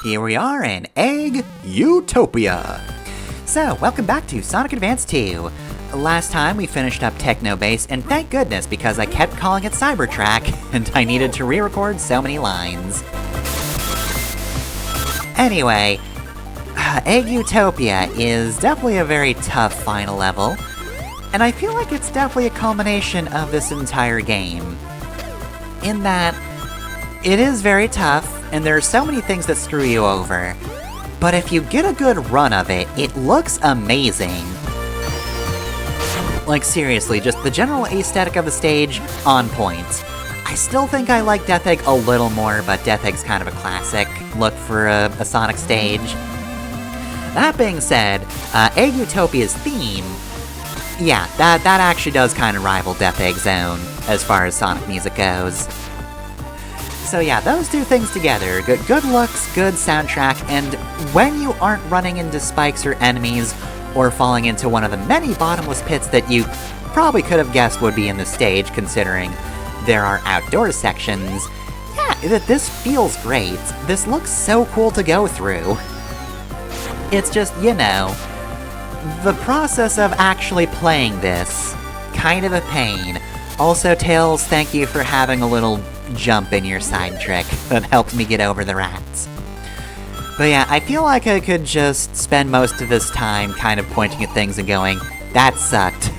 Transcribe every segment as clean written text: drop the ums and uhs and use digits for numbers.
Here we are in Egg Utopia. So, welcome back to Sonic Advance 2. Last time we finished up Techno Base, and thank goodness because I kept calling it Cybertrack, and I needed to re-record so many lines. Anyway, Egg Utopia is definitely a very tough final level, and I feel like it's definitely a culmination of this entire game. In that, it is very tough, and there are so many things that screw you over. But if you get a good run of it, it looks amazing. Like seriously, just the general aesthetic of the stage, on point. I still think I like Death Egg a little more, but Death Egg's kind of a classic look for a Sonic stage. That being said, Egg Utopia's theme, yeah, that actually does kind of rival Death Egg's own, as far as Sonic music goes. So yeah, those two things together, good looks, good soundtrack, and when you aren't running into spikes or enemies, or falling into one of the many bottomless pits that you probably could have guessed would be in the stage, considering there are outdoor sections, yeah, this feels great. This looks so cool to go through. It's just, you know, the process of actually playing this, kind of a pain. Also, Tails, thank you for having a little jump in your side trick that helped me get over the rats. But yeah, I feel like I could just spend most of this time kind of pointing at things and going, that sucked.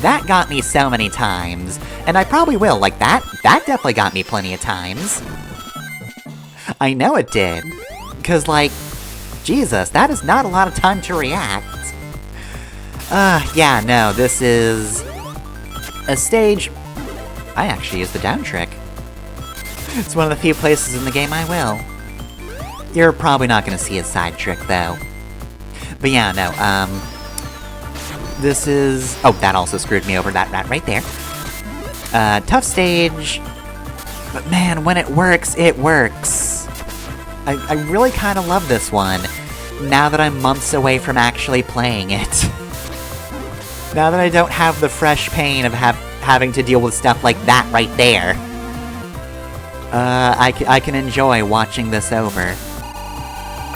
That got me so many times, and I probably will, like that definitely got me plenty of times. I know it did, cause like, Jesus, that is not a lot of time to react. Yeah, no, this is a stage. I actually use the down trick. It's one of the few places in the game I will. You're probably not gonna see a side trick, though. But yeah, no, this is... Oh, that also screwed me over, that rat right there. Tough stage. But man, when it works, it works. I really kind of love this one, now that I'm months away from actually playing it. Now that I don't have the fresh pain of having to deal with stuff like that right there. I can enjoy watching this over.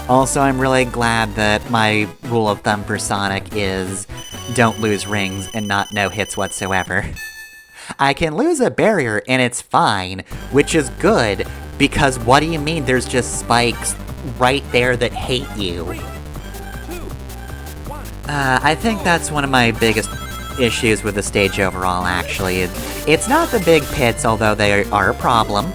Also, I'm really glad that my rule of thumb for Sonic is don't lose rings and not no hits whatsoever. I can lose a barrier and it's fine, which is good, because what do you mean there's just spikes right there that hate you? I think that's one of my biggest issues with the stage overall, actually. It's not the big pits, although they are a problem.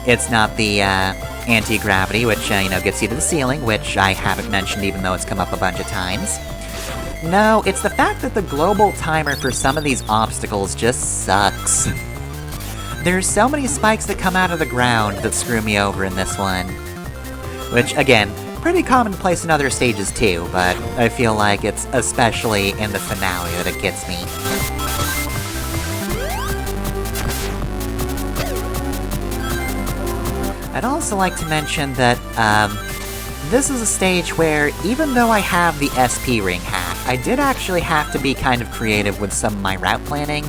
It's not the, anti-gravity, which, you know, gets you to the ceiling, which I haven't mentioned even though it's come up a bunch of times. No, it's the fact that the global timer for some of these obstacles just sucks. There's so many spikes that come out of the ground that screw me over in this one. Which, again, pretty commonplace in other stages too, but I feel like it's especially in the finale that it gets me. I'd also like to mention that, this is a stage where, even though I have the SP ring hack, I did actually have to be kind of creative with some of my route planning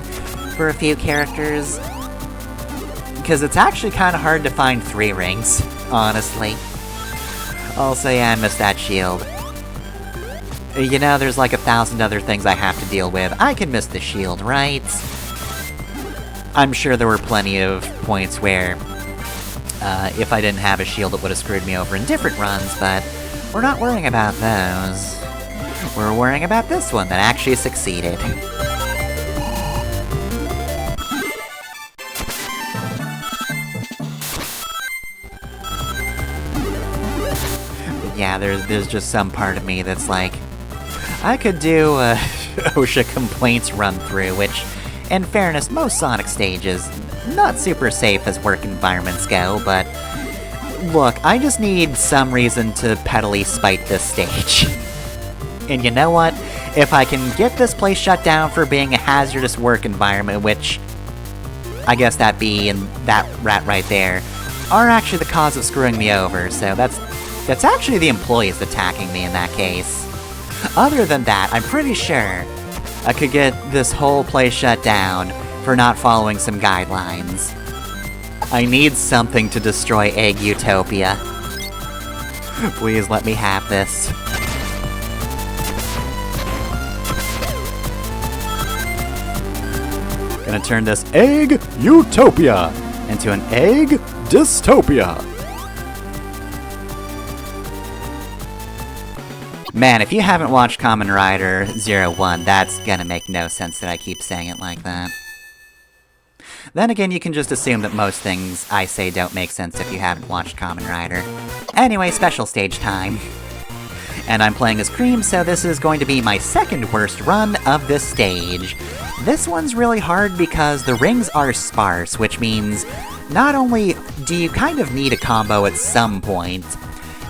for a few characters. Because it's actually kind of hard to find 3 rings, honestly. Also, yeah, I missed that shield. You know, there's like 1,000 other things I have to deal with. I can miss the shield, right? I'm sure there were plenty of points where, if I didn't have a shield, it would have screwed me over in different runs, but we're not worrying about those. We're worrying about this one that actually succeeded. Yeah, there's just some part of me that's like, I could do a OSHA complaints run through, which, in fairness, most Sonic stages, not super safe as work environments go, but look, I just need some reason to pettily spite this stage. And you know what? If I can get this place shut down for being a hazardous work environment, which I guess that bee and that rat right there are actually the cause of screwing me over, so that's actually the employees attacking me in that case. Other than that, I'm pretty sure I could get this whole place shut down for not following some guidelines. I need something to destroy Egg Utopia. Please let me have this. Gonna turn this egg Utopia into an egg Dystopia. Man, if you haven't watched Kamen Rider 01, that's gonna make no sense that I keep saying it like that. Then again, you can just assume that most things I say don't make sense if you haven't watched Kamen Rider. Anyway, special stage time. And I'm playing as Cream, so this is going to be my second worst run of this stage. This one's really hard because the rings are sparse, which means not only do you kind of need a combo at some point,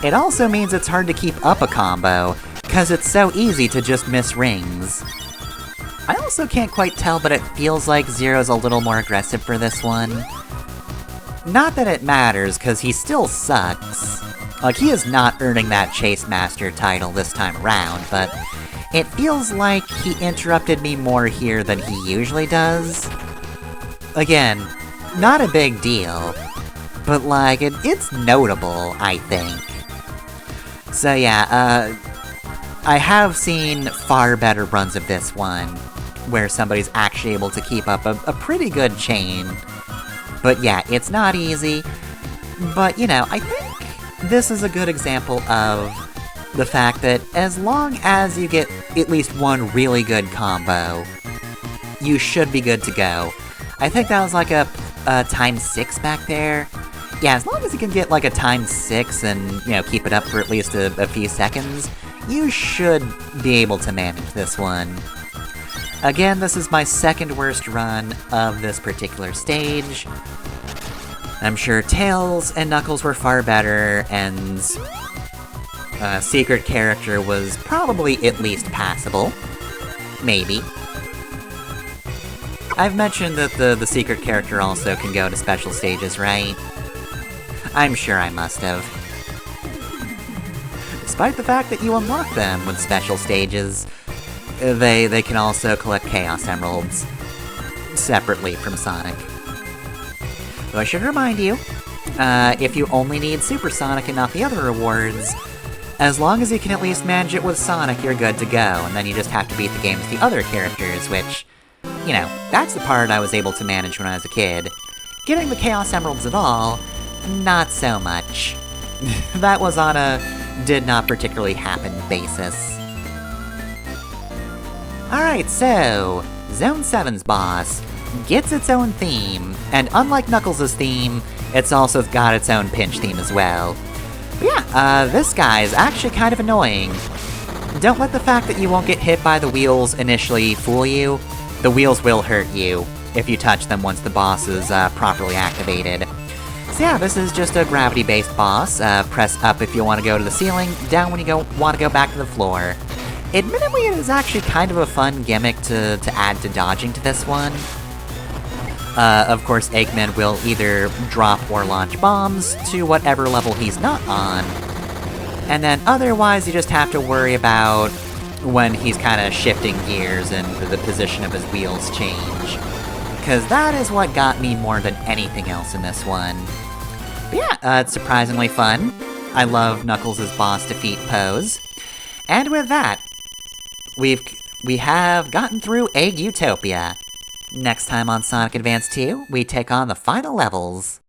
it also means it's hard to keep up a combo, because it's so easy to just miss rings. I also can't quite tell, but it feels like Zero's a little more aggressive for this one. Not that it matters, because he still sucks. Like, he is not earning that Chase Master title this time around, but it feels like he interrupted me more here than he usually does. Again, not a big deal, but like, it's notable, I think. So yeah, I have seen far better runs of this one, where somebody's actually able to keep up a pretty good chain. But yeah, it's not easy, but you know, I think this is a good example of the fact that as long as you get at least one really good combo, you should be good to go. I think that was like a times 6 back there. Yeah, as long as you can get like a times 6 and, you know, keep it up for at least a few seconds, you should be able to manage this one. Again, this is my second worst run of this particular stage. I'm sure Tails and Knuckles were far better, and Secret Character was probably at least passable. Maybe. I've mentioned that the Secret Character also can go to special stages, right? I'm sure I must have. Despite the fact that you unlock them with special stages, they can also collect Chaos Emeralds, separately from Sonic. Though I should remind you, if you only need Super Sonic and not the other rewards, as long as you can at least manage it with Sonic, you're good to go, and then you just have to beat the game with the other characters, which, you know, that's the part I was able to manage when I was a kid. Getting the Chaos Emeralds at all, not so much. That was on a did not particularly happen basis. Alright, so, Zone 7's boss gets its own theme, and unlike Knuckles' theme, it's also got its own pinch theme as well. But yeah, this guy is actually kind of annoying. Don't let the fact that you won't get hit by the wheels initially fool you. The wheels will hurt you if you touch them once the boss is properly activated. So yeah, this is just a gravity-based boss. Press up if you want to go to the ceiling, down when you want to go back to the floor. Admittedly, it is actually kind of a fun gimmick to add to dodging to this one. Of course, Eggman will either drop or launch bombs to whatever level he's not on, and then otherwise you just have to worry about when he's kind of shifting gears and the position of his wheels change. Because that is what got me more than anything else in this one. But yeah, it's surprisingly fun. I love Knuckles' boss defeat pose. And with that, we have gotten through Egg Utopia. Next time on Sonic Advance 2, we take on the final levels.